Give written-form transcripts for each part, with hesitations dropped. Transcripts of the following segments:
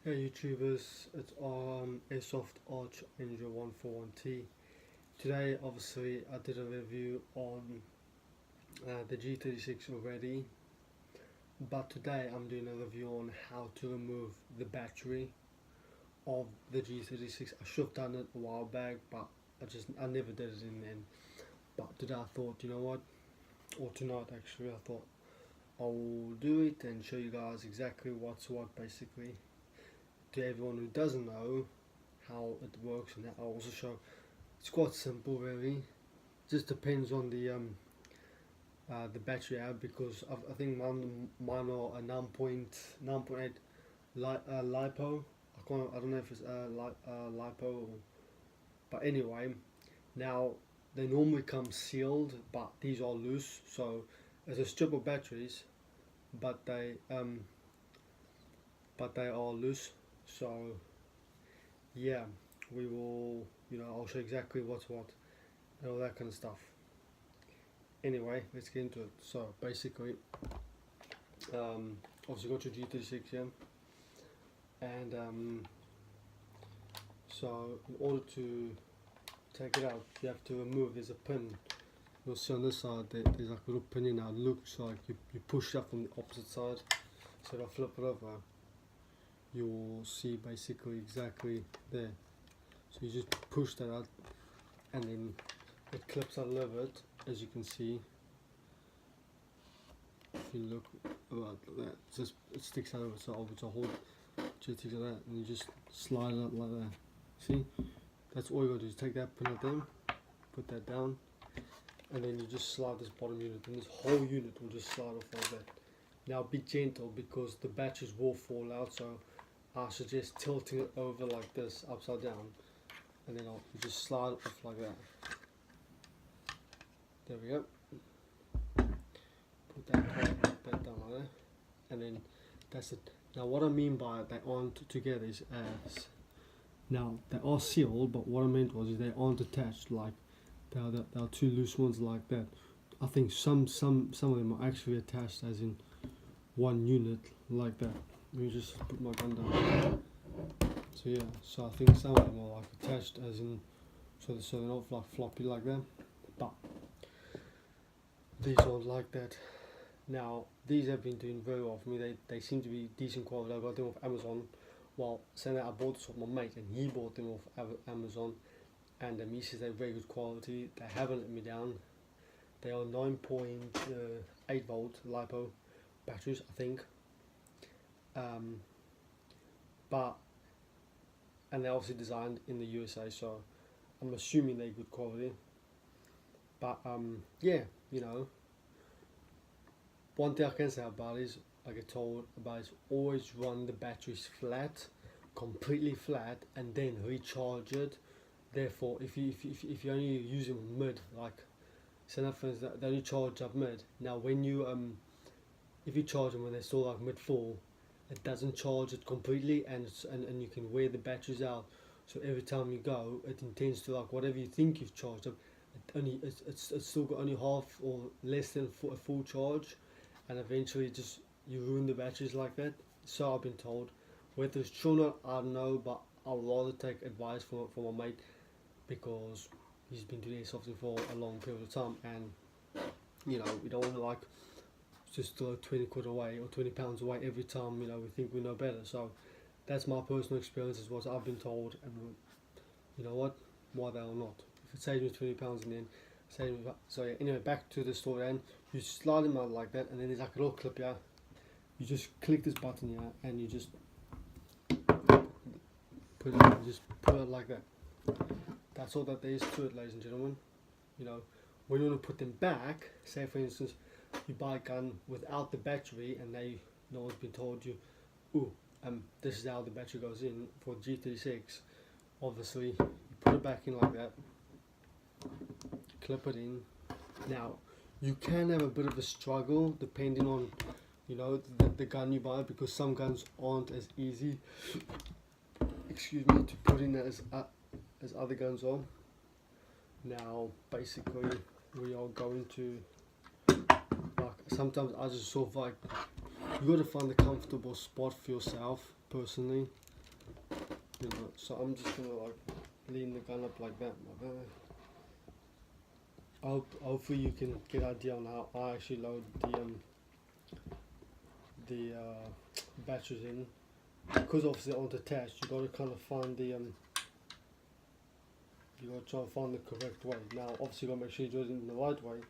Hey YouTubers, it's Airsoft Arch Ninja 141T. Today obviously I did a review on the G36 already, but today I'm doing a review on how to remove the battery of the G36. I should have done it a while back, but I never did it in the end. But today I thought, you know what, or tonight actually, I thought I'll do it and show you guys exactly what's what basically. To everyone who doesn't know how it works, and I'll also show it's quite simple really. Just depends on the battery out, because I think mine are a 9.8 lipo. I don't know if it's lipo but anyway, now they normally come sealed, but these are loose, so it's a strip of batteries, but they are loose. So yeah, we will, I'll show exactly what's what and all that kind of stuff. Anyway, let's get into it. So basically, obviously got your G36 here, and so in order to take it out, you have to remove. There's a pin. You'll see on this side there's like a little pin in now. It looks like you push it up from the opposite side. So if I flip it over, you'll see basically exactly there. So you just push that out, and then it clips out a little bit, as you can see. If you look about that, it sticks out of it, so I'll hold just like that, and you just slide it up like that. See, that's all you gotta do is take that pin out there, put that down, and then you just slide this bottom unit, and this whole unit will just slide off like that. Now be gentle, because the batteries will fall out, so I suggest tilting it over like this, upside down, and then you just slide it off like that. There we go. Put that down like that, and then that's it. Now what I mean by they aren't together is now they are sealed, but what I meant was they aren't attached. Like there are two loose ones like that. I think some of them are actually attached, as in one unit like that. Let me just put my gun down. So yeah, so I think some of them are like attached, as in so they're not like floppy like that, but these aren't like that. Now these have been doing very well for me. They seem to be decent quality. I got them off Amazon. Well, saying that, I bought this off my mate, and he bought them off Amazon, and he says they're very good quality. They haven't let me down. They are 9.8 volt lipo batteries, I think. And they're obviously designed in the USA, so I'm assuming they're good quality. But yeah, one thing I can say about it is, I get told about, is always run the batteries flat, completely flat, and then recharge it. Therefore, if you only use them mid, like say for instance, they only charge up mid. Now when you if you charge them when they're still like mid full, it doesn't charge it completely, and you can wear the batteries out. So every time you go, it intends to, like, whatever you think you've charged up, it's still got only half or less than a full charge, and eventually just you ruin the batteries like that. So I've been told. Whether it's true or not, I don't know, but I'll rather take advice from my mate, because he's been doing airsoft for a long period of time, and we don't want to like just throw 20 quid away or 20 pounds away every time we think we know better. So that's my personal experience, is what I've been told, and you know what, why the hell not? If it saves me 20 pounds in the end, saves me. So yeah, anyway, back to the story. And you slide them out like that, and then there's like a little clip here. You just click this button here, and you just put it like that. That's all that there is to it, ladies and gentlemen. When you want to put them back, say for instance you buy a gun without the battery, and no one's been told you, this is how the battery goes in for G36. Obviously you put it back in like that, clip it in. Now you can have a bit of a struggle depending on the gun you buy, because some guns aren't as easy to put in as other guns are. Now basically we are going to, like, sometimes I just sort of like, you got to find a comfortable spot for yourself personally. You know, so I'm just gonna like lean the gun up like that. Hopefully you can get an idea on how I actually load the batteries in, because obviously they're unattached. You got to kind of find the you got to try and find the correct way. Now obviously you got to make sure you do it in the right way,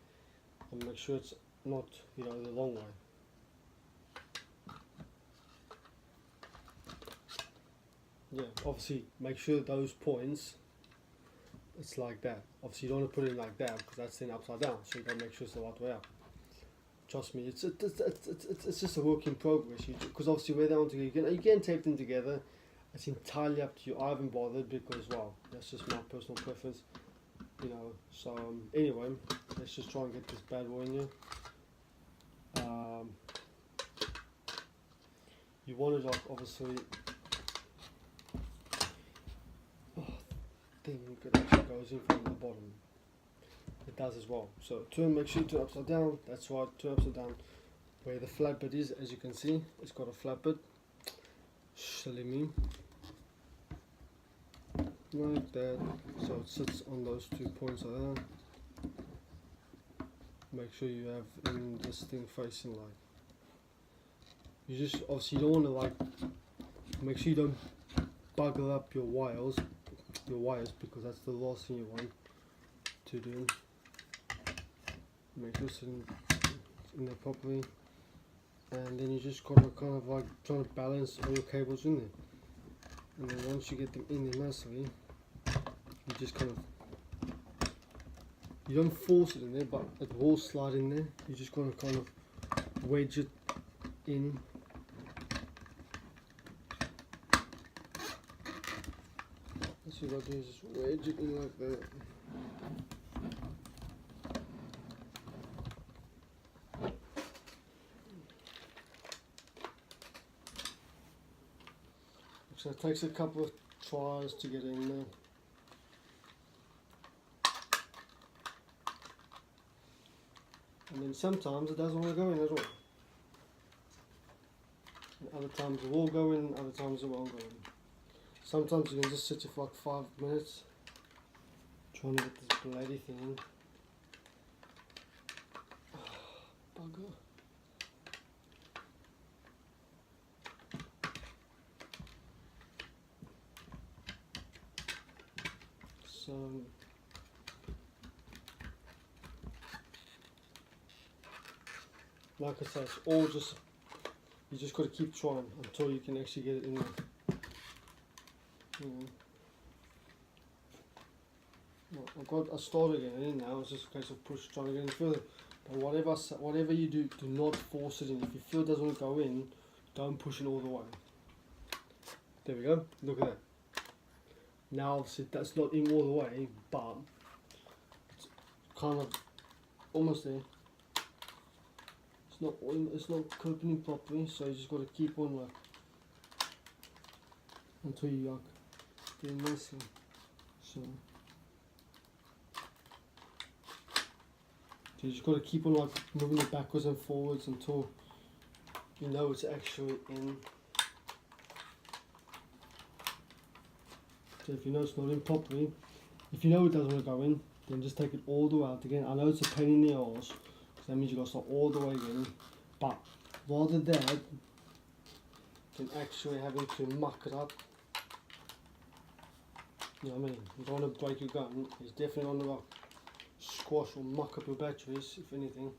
and make sure it's not, you know, the long way. Yeah, obviously make sure those points, it's like that. Obviously you don't want to put it like that because that's then upside down, so you got to make sure it's the right way up. Trust me, it's just a work in progress. Because obviously where they want to go, you can tape them together. It's entirely up to you. I haven't bothered because, well, that's just my personal preference, you know. So anyway, let's just try and get this bad boy in here. You want to like obviously thing that actually goes in from the bottom. It does as well. So make sure you turn upside down. That's right, turn upside down. Where the flat bit is, as you can see, it's got a flat bit. Silly me. Like that. So it sits on those 2 points like that. Make sure you have in this thing facing like. You just obviously you don't want to like. Make sure you don't bugger up your wires because that's the last thing you want to do. Make sure it's in there properly, and then you just gotta kind of like try to balance all your cables in there. And then once you get them in there nicely, you just kind of, you don't force it in there, but it will slide in there. You just gotta kind of wedge it in. That's what I do, is just wedge it in like that. So it takes a couple of tries to get in there. And then sometimes it doesn't want to go in at all. And other times it will go in, other times it won't go in. Sometimes you can just sit here for like 5 minutes trying to get this bloody thing in. Bugger. So like I said, it's all just, you just got to keep trying until you can actually get it in there. Well, I started getting it in now. It's just a case of trying to get in further. But whatever you do not force it in. If you feel it doesn't go in, don't push it all the way. There we go. Look at that. Now obviously that's not in all the way, but it's kind of almost there. It's not opening properly, so you just got to keep on like until you like get it nicely. So you just got to keep on like moving it backwards and forwards until you know it's actually in. So if you know it's not in properly, if you know it doesn't want to go in, then just take it all the way out again. I know it's a pain in the arse, because that means you got to start all the way again. But rather that than actually having to muck it up, you know what I mean? You don't want to break your gun. It's definitely on the squash or muck up your batteries, if anything.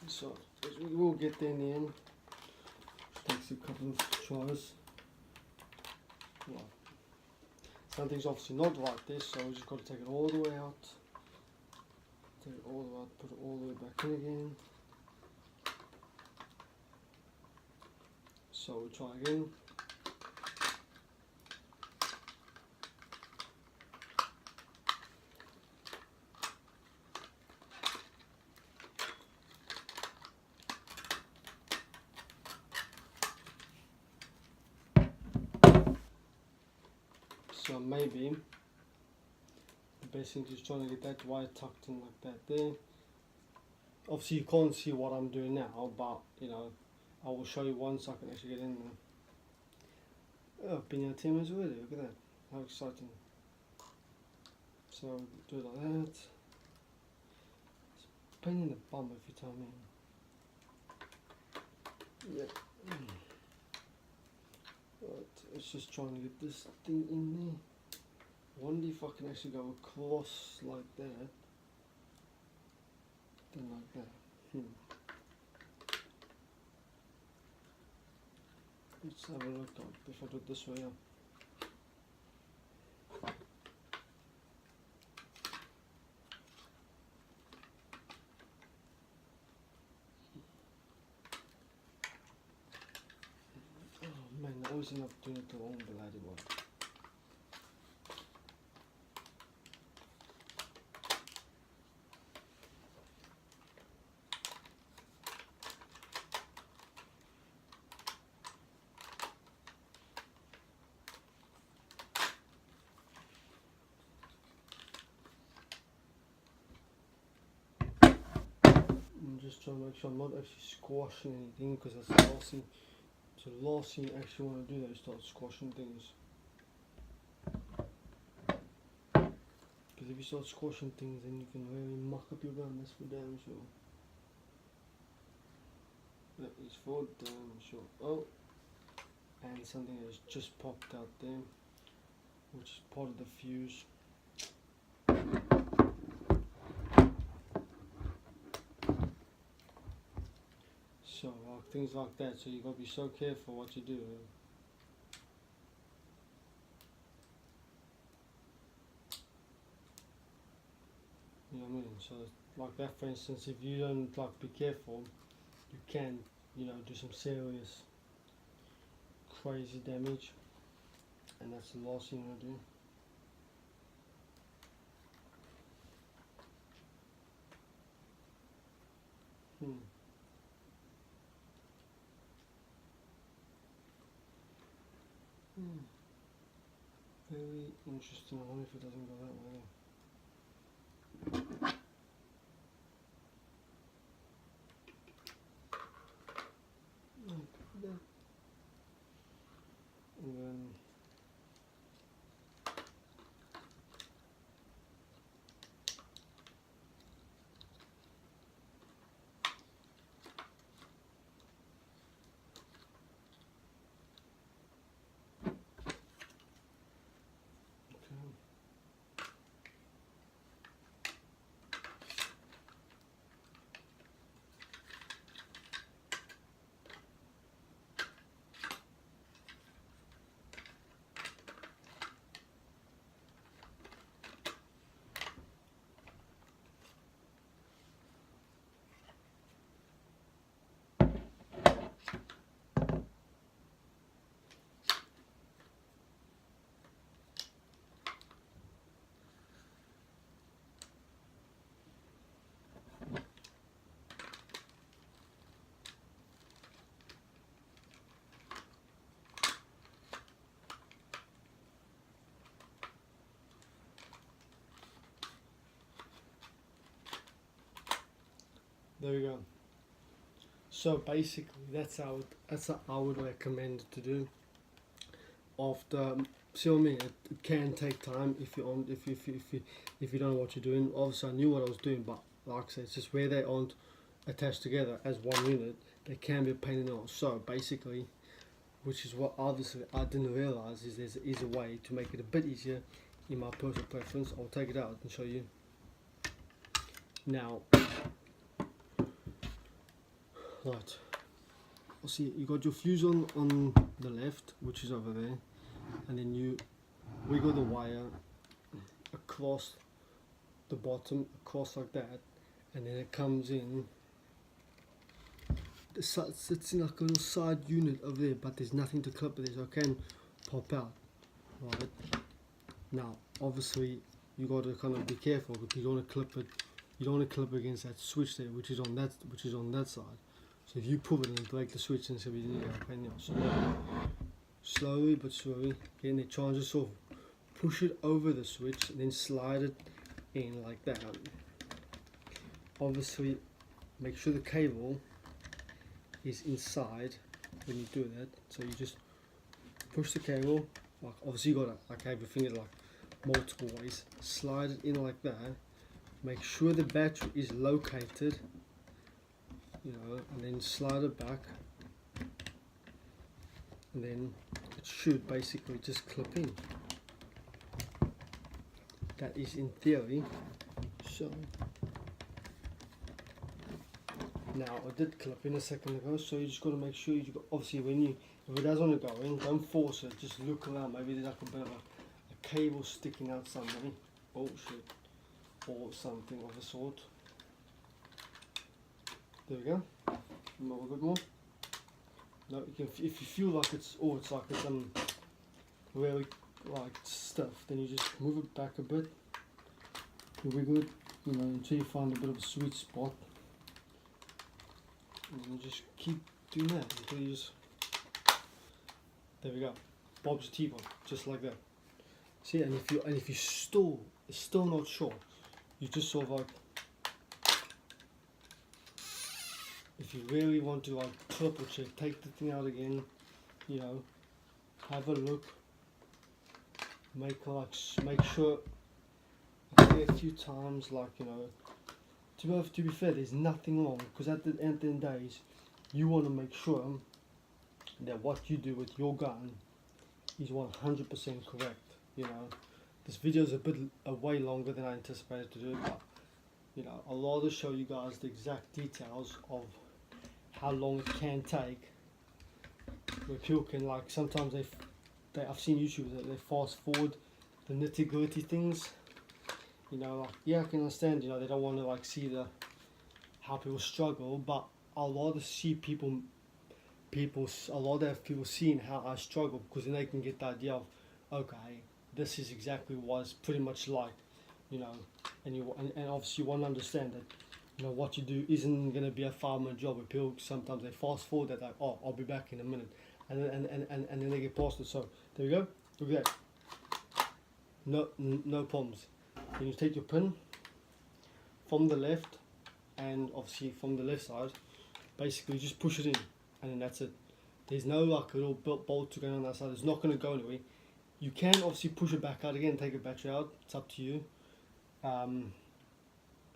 So we will get there in the end. Takes a couple of tries. Well, something's obviously not like this, so we just got to take it all the way out. Take it all the way out, put it all the way back in again. So we try again. So maybe the best thing is trying to get that wire tucked in like that there. Obviously you can't see what I'm doing now, but you know, I will show you once I can actually get in there. Oh, I've been here 10 minutes already, look at that, how exciting. So do it like that. It's a pain in the bum if you tell me. Yep. Right, it's just trying to get this thing in there. I wonder if I can actually go across like that, then like that. Let's have a look if I do it this way. Yeah. Oh man, I always end up doing it the wrong bloody one. I'm just trying to make sure I'm not actually squashing anything, because that's the last thing. So the last thing you actually want to do is start squashing things. Because if you start squashing things, then you can really muck up your gun, that's for damn sure. That is for damn sure. Oh, and something has just popped out there, which is part of the fuse. So things like that, so you got to be so careful what you do. You know what I mean? So like that, for instance, if you don't like be careful, you can, you know, do some serious crazy damage, and that's the last thing you want to do. Very interesting. I wonder if it doesn't go that way. And then there we go. So basically, that's how I would recommend it to do. After, see what I mean? It can take time if you don't know what you're doing. Obviously, I knew what I was doing, but like I said, it's just where they aren't attached together as one unit, they can be a pain in the ass. So basically, which is what obviously I didn't realize, is there's an easy way to make it a bit easier. In my personal preference, I'll take it out and show you. Now, right. See, you got your fuse on the left, which is over there, and then you wiggle the wire across the bottom, across like that, and then it comes in. It's in like a little side unit over there, but there's nothing to clip it there, so it can pop out. Right. Now, obviously, you got to kind of be careful, because you don't want to clip it. You don't want to clip against that switch there, which is on that side. So if you pull it and break the switch, and so we need to pain. So slowly but surely, get in there, try and just sort of push it over the switch, and then slide it in like that. Obviously, make sure the cable is inside when you do that. So you just push the cable, like obviously you gotta like have your finger like multiple ways, slide it in like that, make sure the battery is located, you know, and then slide it back, and then it should basically just clip in. That is in theory. So now I did clip in a second ago, so you just got to make sure you got, obviously when you, if it does want to go in, don't force it, just look around, maybe there's like a bit of a cable sticking out somewhere, oh shit, or something of the sort. There we go, a little bit more. No, you can, if you feel like it's, oh it's like it's really like stiff, then you just move it back a bit. You'll be good, you know, until you find a bit of a sweet spot. And you just keep doing that until you just, there we go, Bob's T-bone, just like that. See, and if you still not sure, you just sort of like, if you really want to like triple check, take the thing out again, you know, have a look, make sure, I say a few times, like, you know, to be fair, there's nothing wrong, because at the end of the day, you want to make sure that what you do with your gun is 100% correct. You know, this video is a way longer than I anticipated to do, but you know, I'll rather show you guys the exact details of how long it can take. Where people can, like, sometimes I've seen YouTubers that they fast forward the nitty gritty things. You know, like, yeah, I can understand, you know, they don't want to like see how people struggle, but I'd rather see a lot of people seeing how I struggle, because then they can get the idea of, okay, this is exactly what it's pretty much like, you know, and obviously you want to understand that, you know, what you do isn't going to be a 5-minute job. With people, sometimes they fast forward that, like, oh, I'll be back in a minute, and then they get past it. So there we go, look at that, no problems. Then you take your pin from the left, and obviously from the left side, basically just push it in, and then that's it. There's no like little bolt to go on that side, it's not going to go anywhere. You can obviously push it back out again, take a battery out, it's up to you.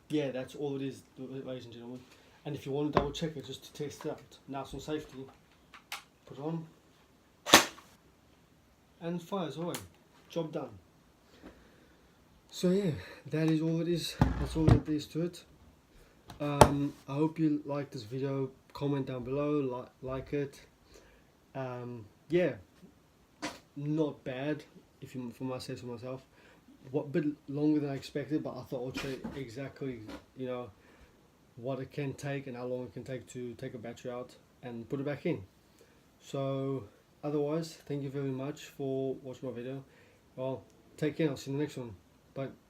Yeah, that's all it is, ladies and gentlemen. And if you want to double check it just to test it out, now some safety, put it on, and fires away, job done. So yeah, that is all it is, that's all there is to it. I hope you like this video, comment down below, like it. Yeah, not bad, if you for myself to myself. What bit longer than I expected, but I thought I'd show you exactly, you know, what it can take and how long it can take to take a battery out and put it back in. So otherwise, thank you very much for watching my video. Well, take care, I'll see you in the next one. Bye.